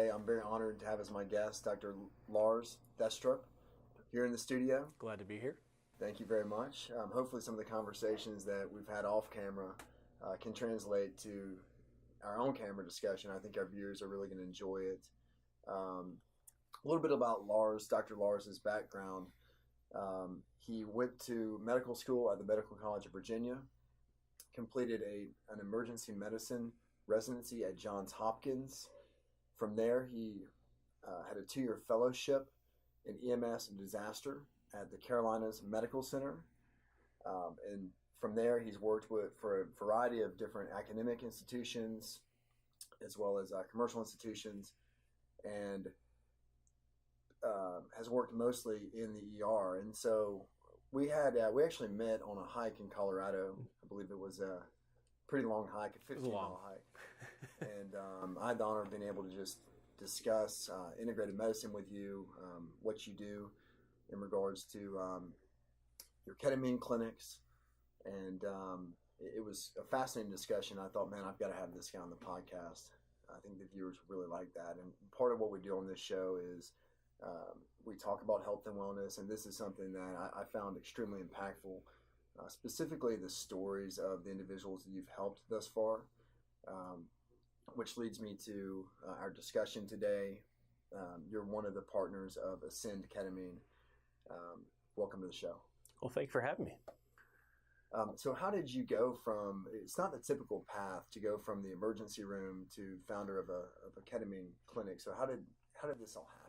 today. I'm very honored to have as my guest Dr. Lars Thestrup here in the studio. Glad to be here. Thank you very much. Hopefully some of the conversations that we've had off camera can translate to our own camera discussion. I think our viewers are really going to enjoy it. A little bit about Lars, Dr. Lars's background. He went to medical school at the Medical College of Virginia, completed an emergency medicine residency at Johns Hopkins. From there, he had a 2-year fellowship in EMS and disaster at the Carolinas Medical Center. And from there, he's worked for a variety of different academic institutions as well as commercial institutions, and has worked mostly in the ER. And so we actually met on a hike in Colorado. I believe it was a pretty long hike, a 15-mile hike. And I had the honor of being able to just discuss integrated medicine with you, what you do in regards to your ketamine clinics. And it was a fascinating discussion. I thought, man, I've got to have this guy on the podcast. I think the viewers really like that. And part of what we do on this show is we talk about health and wellness, and this is something that I found extremely impactful, specifically the stories of the individuals that you've helped thus far, which leads me to our discussion today. You're one of the partners of Ascend Ketamine. Welcome to the show. Well, thank you for having me. So how did you go from, it's not the typical path to go from the emergency room to founder of a ketamine clinic. So how did this all happen?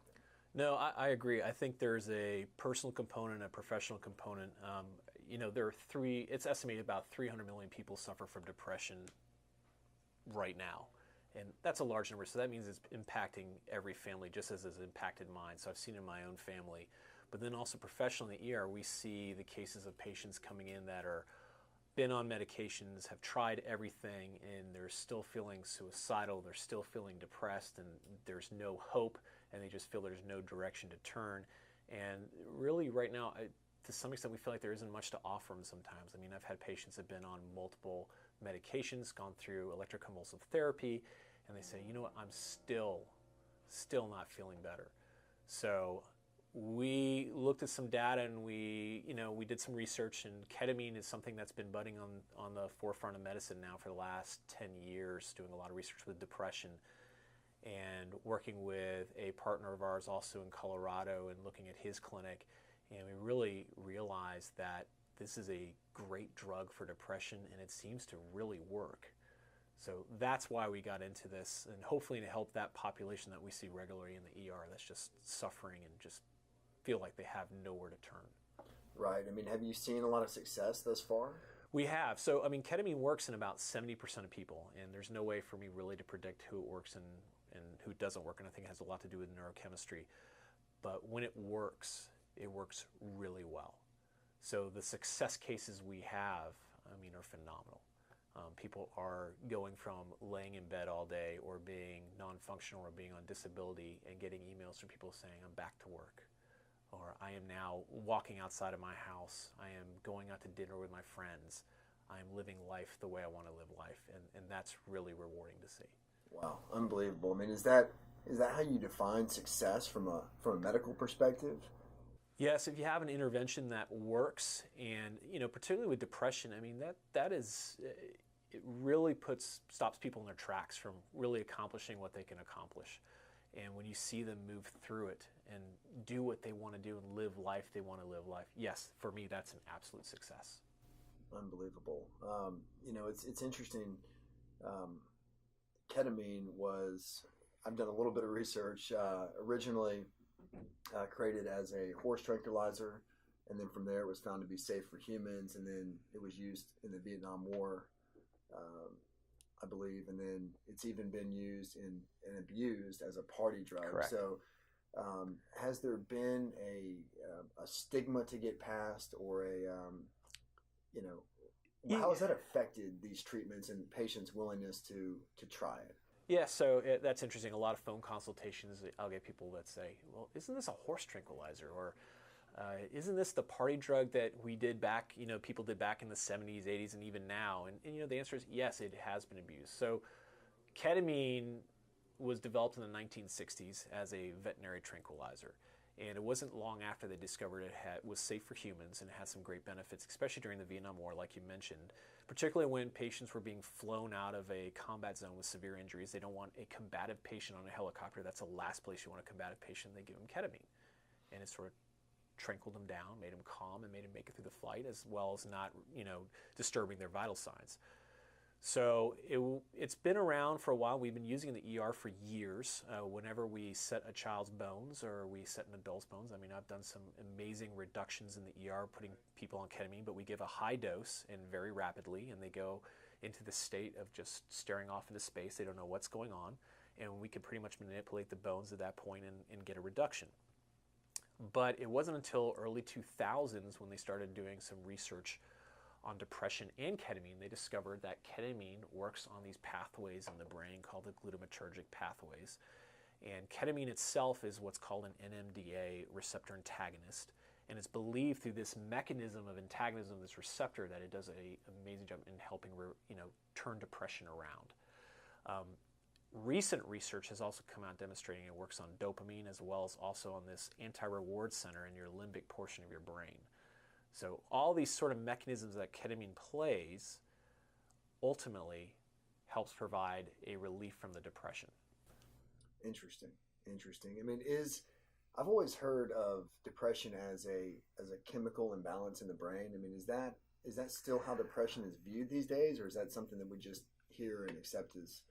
No, I agree. I think there's a personal component, a professional component. There are it's estimated about 300 million people suffer from depression right now. And that's a large number. So that means it's impacting every family just as it's impacted mine. So I've seen it in my own family. But then also professionally in the ER, we see the cases of patients coming in that are been on medications, have tried everything, and they're still feeling suicidal, they're still feeling depressed, and there's no hope, and they just feel there's no direction to turn. And really right now, to some extent, we feel like there isn't much to offer them sometimes. I mean, I've had patients that have been on multiple medications, gone through electroconvulsive therapy, and they say, you know what, I'm still not feeling better. So we looked at some data, and we did some research, and ketamine is something that's been budding on the forefront of medicine now for the last 10 years, doing a lot of research with depression and working with a partner of ours also in Colorado and looking at his clinic. And we really realized that this is a great drug for depression, and it seems to really work. So that's why we got into this, and hopefully to help that population that we see regularly in the ER that's just suffering and just feel like they have nowhere to turn. Right. I mean, have you seen a lot of success thus far? We have. So, I mean, ketamine works in about 70% of people, and there's no way for me really to predict who it works in and who it doesn't work, and I think it has a lot to do with neurochemistry. But when it works really well. So the success cases we have, I mean, are phenomenal. People are going from laying in bed all day or being non-functional or being on disability and getting emails from people saying, I'm back to work. Or I am now walking outside of my house. I am going out to dinner with my friends. I am living life the way I want to live life. And that's really rewarding to see. Wow, unbelievable. I mean, is that how you define success from a medical perspective? Yes, if you have an intervention that works, and particularly with depression, I mean that is, it really stops people in their tracks from really accomplishing what they can accomplish. And when you see them move through it and do what they want to do and live life they want to live life, yes, for me that's an absolute success. Unbelievable. It's interesting. Ketamine was, I've done a little bit of research, originally created as a horse tranquilizer, and then from there it was found to be safe for humans, and then it was used in the Vietnam War, I believe, and then it's even been used and abused as a party drug. Correct. So has there been a stigma to get past, or how has that affected these treatments and patients' willingness to try it? Yeah, so that's interesting. A lot of phone consultations, I'll get people that say, well, isn't this a horse tranquilizer? Or isn't this the party drug that we did back, people did back in the 70s, 80s, and even now? And the answer is yes, it has been abused. So ketamine was developed in the 1960s as a veterinary tranquilizer. And it wasn't long after they discovered it was safe for humans and had some great benefits, especially during the Vietnam War, like you mentioned, particularly when patients were being flown out of a combat zone with severe injuries. They don't want a combative patient on a helicopter. That's the last place you want a combative patient. They give them ketamine. And it sort of tranquilized them down, made them calm, and made them make it through the flight, as well as not, disturbing their vital signs. So it's been around for a while. We've been using it in the ER for years. Whenever we set a child's bones or we set an adult's bones, I mean, I've done some amazing reductions in the ER putting people on ketamine, but we give a high dose and very rapidly, and they go into the state of just staring off into space. They don't know what's going on, and we can pretty much manipulate the bones at that point and get a reduction. But it wasn't until early 2000s when they started doing some research on depression and ketamine. They discovered that ketamine works on these pathways in the brain called the glutamatergic pathways. And ketamine itself is what's called an NMDA receptor antagonist. And it's believed through this mechanism of antagonism of this receptor that it does an amazing job in helping turn depression around. Recent research has also come out demonstrating it works on dopamine as well as also on this anti-reward center in your limbic portion of your brain. So all these sort of mechanisms that ketamine plays ultimately helps provide a relief from the depression. Interesting. I mean, I've always heard of depression as a chemical imbalance in the brain. I mean, is that still how depression is viewed these days, or is that something that we just hear and accept as?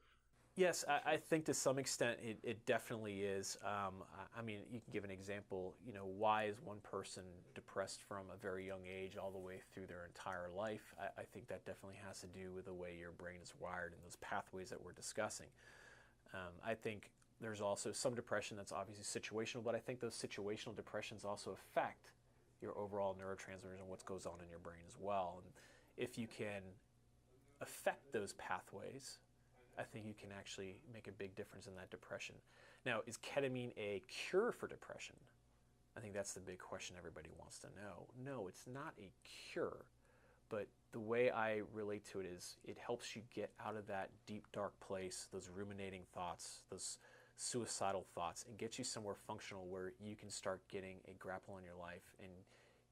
Yes, I think to some extent it definitely is. I mean, you can give an example. Why is one person depressed from a very young age all the way through their entire life? I think that definitely has to do with the way your brain is wired and those pathways that we're discussing. I think there's also some depression that's obviously situational, but I think those situational depressions also affect your overall neurotransmitters and what goes on in your brain as well. And if you can affect those pathways, I think you can actually make a big difference in that depression. Now, is ketamine a cure for depression? I think that's the big question everybody wants to know. No, it's not a cure, but the way I relate to it is it helps you get out of that deep, dark place, those ruminating thoughts, those suicidal thoughts, and get you somewhere functional where you can start getting a grapple on your life and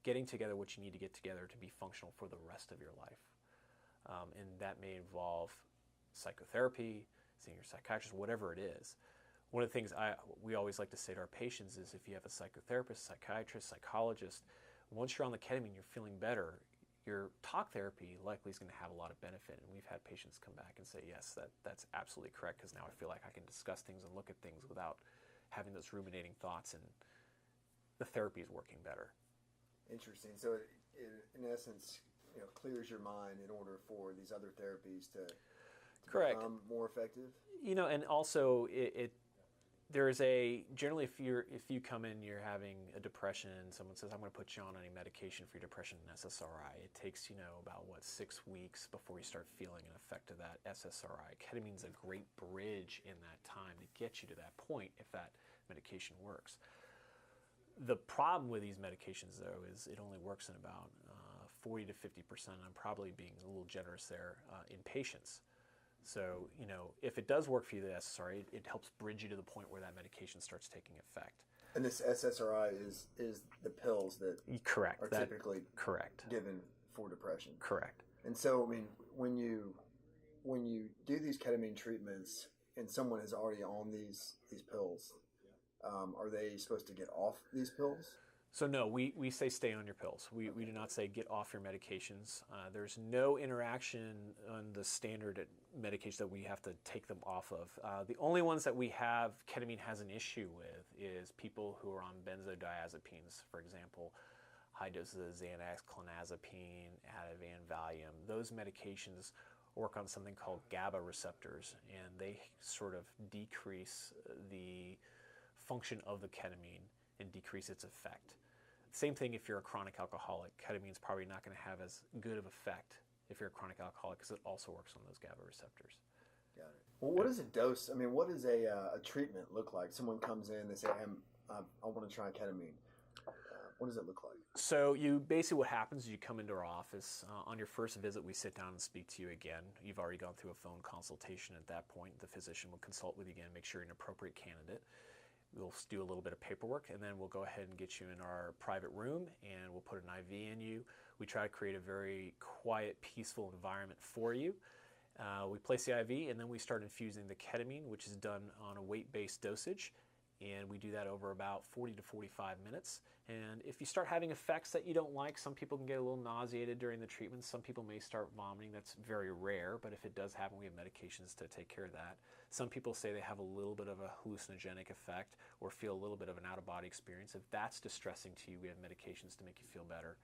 getting together what you need to get together to be functional for the rest of your life. And that may involve psychotherapy, seeing your psychiatrist, whatever it is. One of the things we always like to say to our patients is if you have a psychotherapist, psychiatrist, psychologist, once you're on the ketamine, you're feeling better, your talk therapy likely is going to have a lot of benefit. And we've had patients come back and say, yes, that's absolutely correct, because now I feel like I can discuss things and look at things without having those ruminating thoughts, and the therapy is working better. Interesting. So it in essence, clears your mind in order for these other therapies to Correct. become more effective. And also there's generally if you come in, you're having a depression, and someone says, I'm going to put you on any medication for your depression and SSRI. It takes, about 6 weeks before you start feeling an effect of that SSRI. Ketamine's a great bridge in that time to get you to that point if that medication works. The problem with these medications, though, is it only works in about 40 to 50%. I'm probably being a little generous there in patients. So, if it does work for you, the SSRI, it helps bridge you to the point where that medication starts taking effect. And this SSRI is the pills that correct. are typically correct. given for depression. Correct. And so, I mean, when you do these ketamine treatments and someone is already on these pills, are they supposed to get off these pills? So no, we say stay on your pills. We do not say get off your medications. There's no interaction on the standard medications that we have to take them off of. The only ones that we have ketamine has an issue with is people who are on benzodiazepines, for example, high doses of Xanax, clonazepine, Ativan, Valium. Those medications work on something called GABA receptors, and they sort of decrease the function of the ketamine and decrease its effect. Same thing if you're a chronic alcoholic. Ketamine's probably not going to have as good of effect if you're a chronic alcoholic, because it also works on those GABA receptors. Got it. Well, what is a dose? I mean, what does a treatment look like? Someone comes in, they say, I want to try ketamine. What does it look like? So you basically, what happens is you come into our office. On your first visit, we sit down and speak to you again. You've already gone through a phone consultation at that point. The physician will consult with you again, make sure you're an appropriate candidate. We'll do a little bit of paperwork, and then we'll go ahead and get you in our private room, and we'll put an IV in you. We try to create a very quiet, peaceful environment for you. We place the IV, and then we start infusing the ketamine, which is done on a weight-based dosage, and we do that over about 40 to 45 minutes. And if you start having effects that you don't like, some people can get a little nauseated during the treatment. Some people may start vomiting. That's very rare, but if it does happen, we have medications to take care of that. Some people say they have a little bit of a hallucinogenic effect or feel a little bit of an out-of-body experience. If that's distressing to you, we have medications to make you feel better,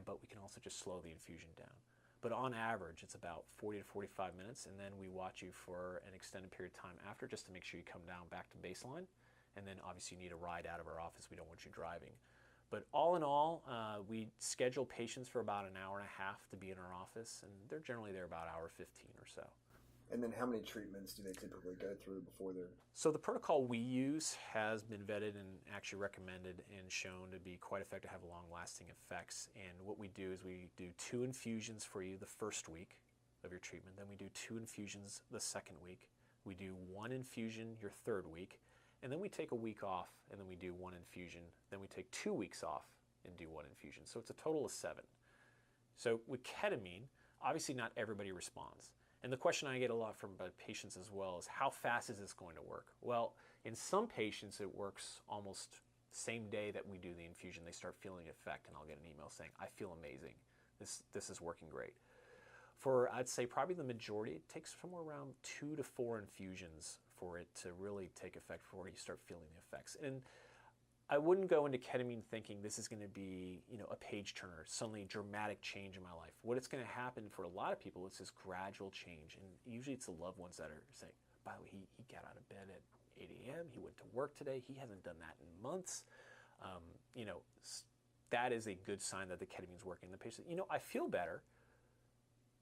but we can also just slow the infusion down. But on average, it's about 40 to 45 minutes, and then we watch you for an extended period of time after just to make sure you come down back to baseline. And then obviously you need a ride out of our office. We don't want you driving. But all in all, we schedule patients for about an hour and a half to be in our office, and they're generally there about hour 15 or so. And then how many treatments do they typically go through before they're... So the protocol we use has been vetted and actually recommended and shown to be quite effective, have long-lasting effects. And what we do is we do 2 infusions for you the first week of your treatment. Then we do 2 infusions the second week. We do 1 infusion your third week. And then we take a week off, and then we do 1 infusion. Then we take 2 weeks off and do 1 infusion. So it's a total of 7. So with ketamine, obviously not everybody responds. And the question I get a lot from patients as well is, how fast is this going to work? Well, in some patients, it works almost same day that we do the infusion. They start feeling effect, and I'll get an email saying, I feel amazing. This is working great. For, I'd say, probably the majority, it takes somewhere around 2 to 4 infusions for it to really take effect before you start feeling the effects. And I wouldn't go into ketamine thinking this is going to be, a page turner, suddenly dramatic change in my life. What it's going to happen for a lot of people is this gradual change. And usually it's the loved ones that are saying, by the way, he got out of bed at 8 a.m., he went to work today, he hasn't done that in months. That is a good sign that the ketamine's working. The patient, I feel better,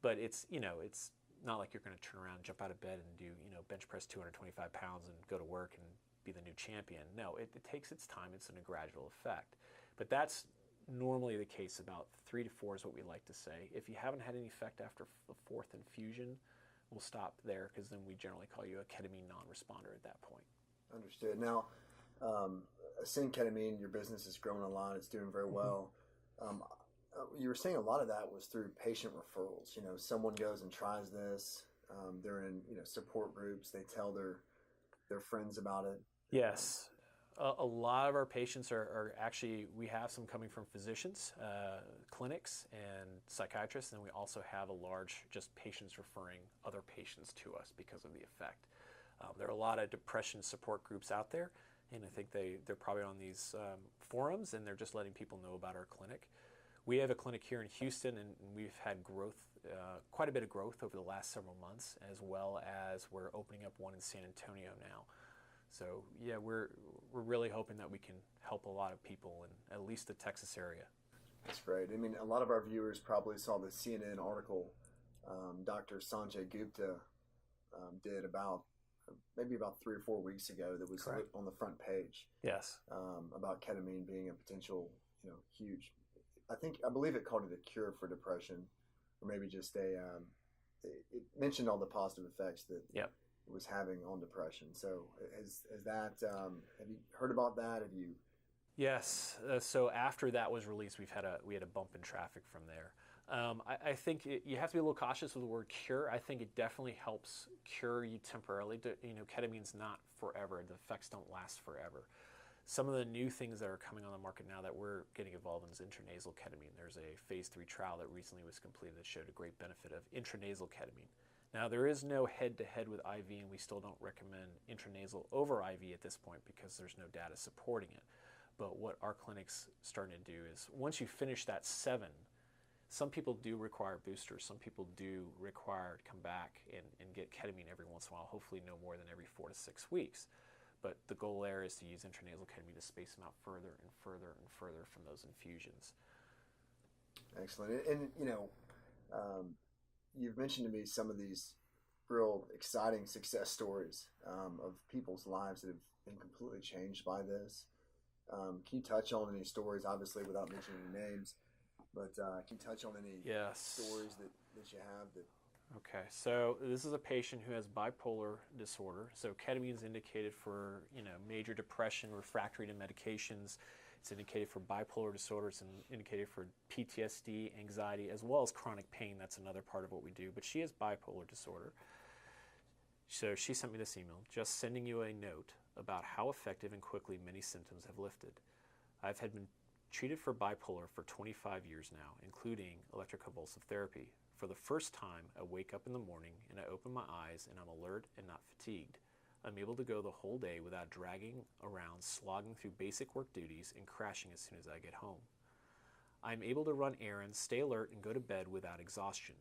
but it's not like you're going to turn around, jump out of bed and do, bench press 225 pounds and go to work and be the new champion. No, it takes its time. It's in a gradual effect. But that's normally the case. About 3 to 4 is what we like to say. If you haven't had any effect after the 4th infusion, we'll stop there, because then we generally call you a ketamine non-responder at that point. Understood. Now, seeing ketamine, your business has grown a lot. It's doing very well. You were saying a lot of that was through patient referrals. Someone goes and tries this. They're in support groups. They tell their friends about it. Yes. A lot of our patients are actually, we have some coming from physicians, clinics, and psychiatrists, and we also have a large just patients referring other patients to us because of the effect. There are a lot of depression support groups out there, and I think they're probably on these forums, and they're just letting people know about our clinic. We have a clinic here in Houston, and we've had growth, quite a bit of growth over the last several months, as well as we're opening up one in San Antonio now. So yeah, we're really hoping that we can help a lot of people in at least the Texas area. That's great. I mean, a lot of our viewers probably saw the CNN article Dr. Sanjay Gupta did maybe about 3 or 4 weeks ago that was Correct. on the front page. Yes. About ketamine being a potential, huge. I believe it called it a cure for depression, or maybe just it mentioned all the positive effects that Yep. it was having on depression. So is that, have you heard about that? Have you? Yes. So after that was released, we had a bump in traffic from there. I think you have to be a little cautious with the word cure. I think it definitely helps cure you temporarily. Ketamine's not forever. The effects don't last forever. Some of the new things that are coming on the market now that we're getting involved in is intranasal ketamine. There's a phase 3 trial that recently was completed that showed a great benefit of intranasal ketamine. Now, there is no head-to-head with IV, and we still don't recommend intranasal over IV at this point because there's no data supporting it. But what our clinic's starting to do is, once you finish that 7, some people do require boosters. Some people do require to come back and get ketamine every once in a while, hopefully no more than every 4 to 6 weeks. But the goal there is to use intranasal ketamine to space them out further and further and further from those infusions. Excellent. And you've mentioned to me some of these real exciting success stories of people's lives that have been completely changed by this. Can you touch on any stories, obviously without mentioning any names, but can you touch on any stories that you have that? Okay, so this is a patient who has bipolar disorder. So ketamine is indicated for major depression, refractory to medications. It's indicated for bipolar disorder. It's indicated for PTSD, anxiety, as well as chronic pain. That's another part of what we do. But she has bipolar disorder. So she sent me this email, just sending you a note about how effective and quickly many symptoms have lifted. I've had been treated for bipolar for 25 years now, including electroconvulsive therapy. For the first time, I wake up in the morning and I open my eyes and I'm alert and not fatigued. I'm able to go the whole day without dragging around, slogging through basic work duties and crashing as soon as I get home. I'm able to run errands, stay alert, and go to bed without exhaustion.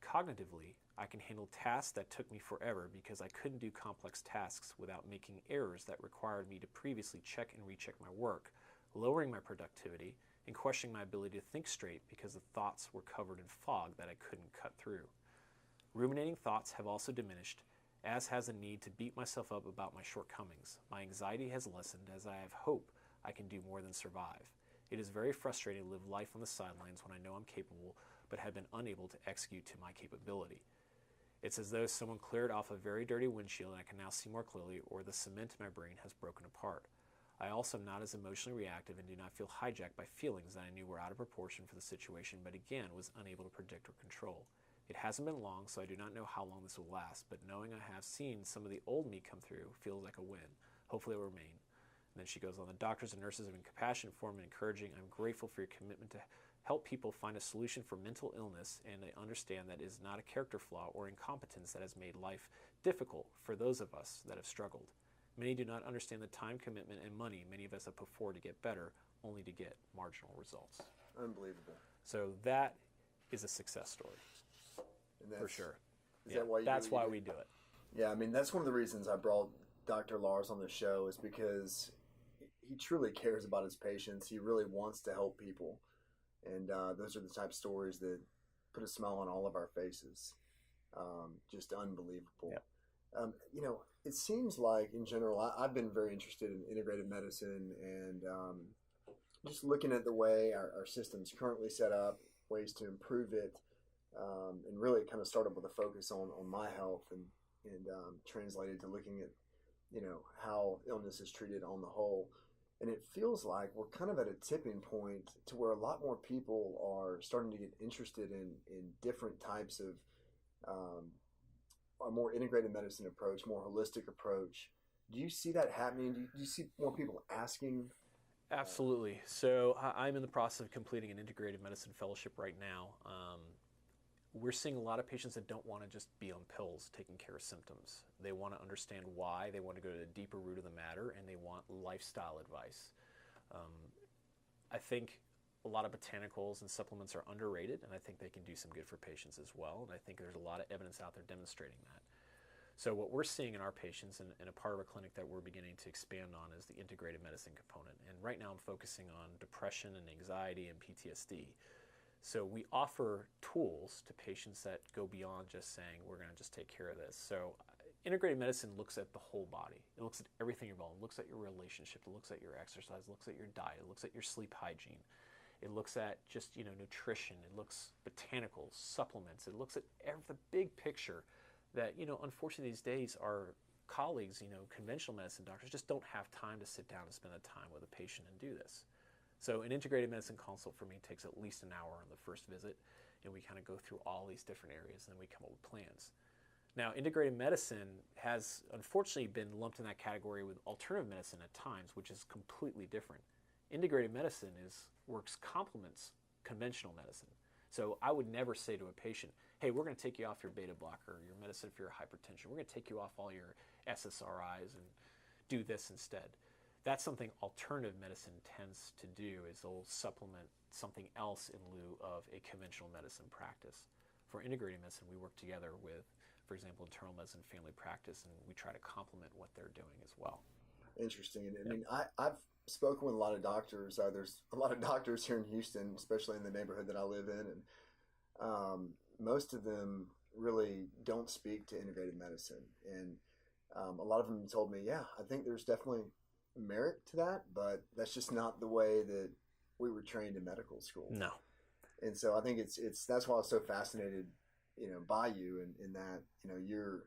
Cognitively, I can handle tasks that took me forever because I couldn't do complex tasks without making errors that required me to previously check and recheck my work, lowering my productivity, and questioning my ability to think straight because the thoughts were covered in fog that I couldn't cut through. Ruminating thoughts have also diminished, as has the need to beat myself up about my shortcomings. My anxiety has lessened as I have hope I can do more than survive. It is very frustrating to live life on the sidelines when I know I'm capable, but have been unable to execute to my capability. It's as though someone cleared off a very dirty windshield and I can now see more clearly, or the cement in my brain has broken apart. I also am not as emotionally reactive and do not feel hijacked by feelings that I knew were out of proportion for the situation, but again was unable to predict or control. It hasn't been long, so I do not know how long this will last, but knowing I have seen some of the old me come through feels like a win. Hopefully it will remain. And then she goes on, the doctors and nurses have been compassionate, informed, and encouraging. I'm grateful for your commitment to help people find a solution for mental illness, and I understand that it is not a character flaw or incompetence that has made life difficult for those of us that have struggled. Many do not understand the time commitment and money many of us have put forward to get better, only to get marginal results. Unbelievable. So that is a success story, for sure. That's why we do it. Yeah, I mean, that's one of the reasons I brought Dr. Lars on the show, is because he truly cares about his patients. He really wants to help people. And those are the type of stories that put a smile on all of our faces. Just unbelievable. Yep. It seems like in general, I've been very interested in integrative medicine and just looking at the way our system's currently set up, ways to improve it, and really kind of started with a focus on my health and translated to looking at, how illness is treated on the whole. And it feels like we're kind of at a tipping point to where a lot more people are starting to get interested in different types of a more integrated medicine approach, more holistic approach. Do you see that happening? Do you see more people asking? Absolutely. So I'm in the process of completing an integrated medicine fellowship right now. We're seeing a lot of patients that don't want to just be on pills taking care of symptoms. They want to understand why, they want to go to the deeper root of the matter, and they want lifestyle advice. I think a lot of botanicals and supplements are underrated, and I think they can do some good for patients as well, and I think there's a lot of evidence out there demonstrating that. So what we're seeing in our patients, and a part of our clinic that we're beginning to expand on, is the integrated medicine component. And right now I'm focusing on depression and anxiety and PTSD. So we offer tools to patients that go beyond just saying, we're going to just take care of this. So integrated medicine looks at the whole body. It looks at everything involved. It looks at your relationship. It looks at your exercise. It looks at your diet. It looks at your sleep hygiene. It looks at just, nutrition. It looks botanicals, supplements. It looks at the big picture that, unfortunately these days our colleagues, conventional medicine doctors just don't have time to sit down and spend the time with a patient and do this. So an integrated medicine consult for me takes at least an hour on the first visit, and we kind of go through all these different areas, and then we come up with plans. Now, integrated medicine has unfortunately been lumped in that category with alternative medicine at times, which is completely different. Integrated medicine complements conventional medicine. So I would never say to a patient, hey, we're going to take you off your beta blocker, your medicine for your hypertension. We're going to take you off all your SSRIs and do this instead. That's something alternative medicine tends to do, is they'll supplement something else in lieu of a conventional medicine practice. For integrated medicine, we work together with, for example, internal medicine family practice, and we try to complement what they're doing as well. Interesting. I mean, I've spoken with a lot of doctors. There's a lot of doctors here in Houston, especially in the neighborhood that I live in, and most of them really don't speak to integrated medicine. And a lot of them told me, yeah, I think there's definitely merit to that, but that's just not the way that we were trained in medical school. No. And so I think it's that's why I was so fascinated, by you, in that, you're,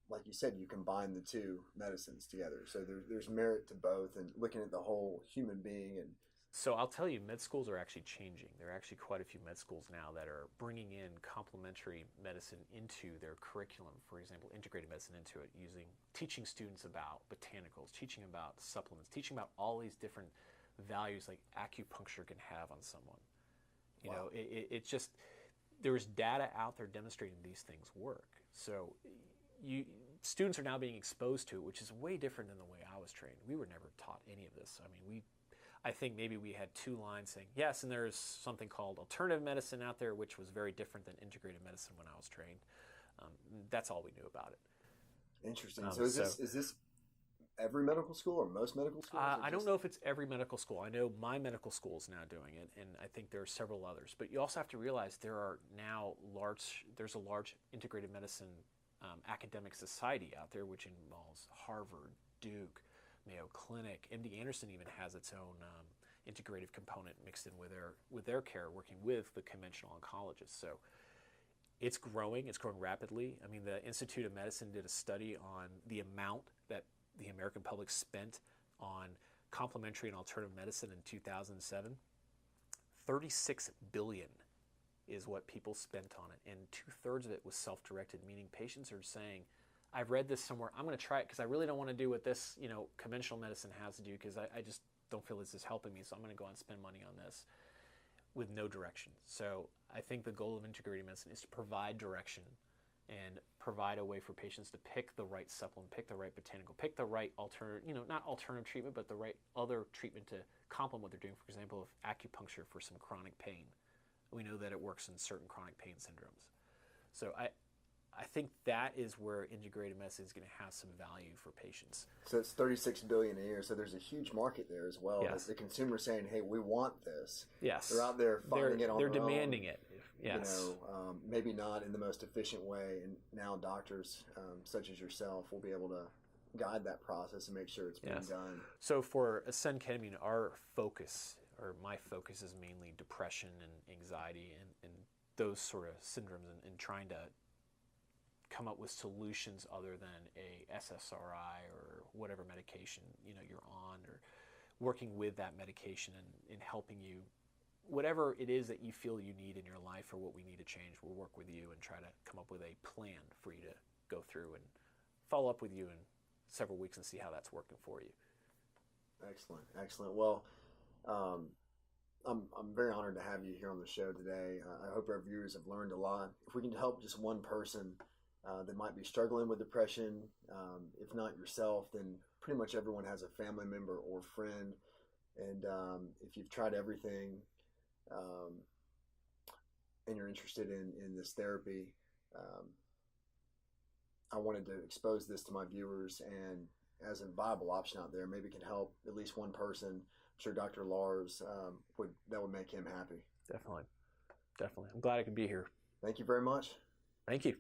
like you said, you combine the two medicines together. So there's merit to both, and looking at the whole human being. And so I'll tell you, med schools are actually changing. There are actually quite a few med schools now that are bringing in complementary medicine into their curriculum. For example, integrated medicine into it, teaching students about botanicals, teaching about supplements, teaching about all these different values like acupuncture can have on someone. You know, it just, there's data out there demonstrating these things work. So students are now being exposed to it, which is way different than the way I was trained. We were never taught any of this. I mean, I think maybe we had 2 lines saying, yes, and there's something called alternative medicine out there, which was very different than integrated medicine when I was trained. That's all we knew about it. Interesting. So is this every medical school or most medical schools? I don't know if it's every medical school. I know my medical school is now doing it, and I think there are several others. But you also have to realize there's a large integrated medicine academic society out there, which involves Harvard, Duke, Mayo Clinic. MD Anderson even has its own integrative component mixed in with their care, working with the conventional oncologists. So it's growing rapidly. I mean, the Institute of Medicine did a study on the amount that the American public spent on complementary and alternative medicine in 2007. 36 billion is what people spent on it, and 2/3 of it was self-directed, meaning patients are saying, I've read this somewhere, I'm going to try it because I really don't want to do what this conventional medicine has to do, because I just don't feel this is helping me, so I'm going to go out and spend money on this with no direction. So I think the goal of integrated medicine is to provide direction and provide a way for patients to pick the right supplement, pick the right botanical, pick the right not alternative treatment, but the right other treatment to complement what they're doing. For example, if acupuncture for some chronic pain, we know that it works in certain chronic pain syndromes. So I think that is where integrated medicine is going to have some value for patients. So it's $36 billion a year. So there's a huge market there as well. Yes. The consumer saying, "Hey, we want this." Yes. They're out there finding it on their own. They're demanding it. Yes. Maybe not in the most efficient way, and now doctors such as yourself will be able to guide that process and make sure it's being done. So for Ascend Ketamine, my focus is mainly depression and anxiety and those sort of syndromes, and trying to come up with solutions other than a SSRI or whatever medication you're on, or working with that medication and helping you, whatever it is that you feel you need in your life or what we need to change. We'll work with you and try to come up with a plan for you to go through and follow up with you in several weeks and see how that's working for you. Excellent. Well, I'm very honored to have you here on the show today. I hope our viewers have learned a lot. If we can help just one person that might be struggling with depression, if not yourself, then pretty much everyone has a family member or friend. And if you've tried everything and you're interested in this therapy, I wanted to expose this to my viewers, and as a viable option out there, maybe it can help at least one person. I'm sure Dr. Lars would make him happy. Definitely. I'm glad I could be here. Thank you very much. Thank you.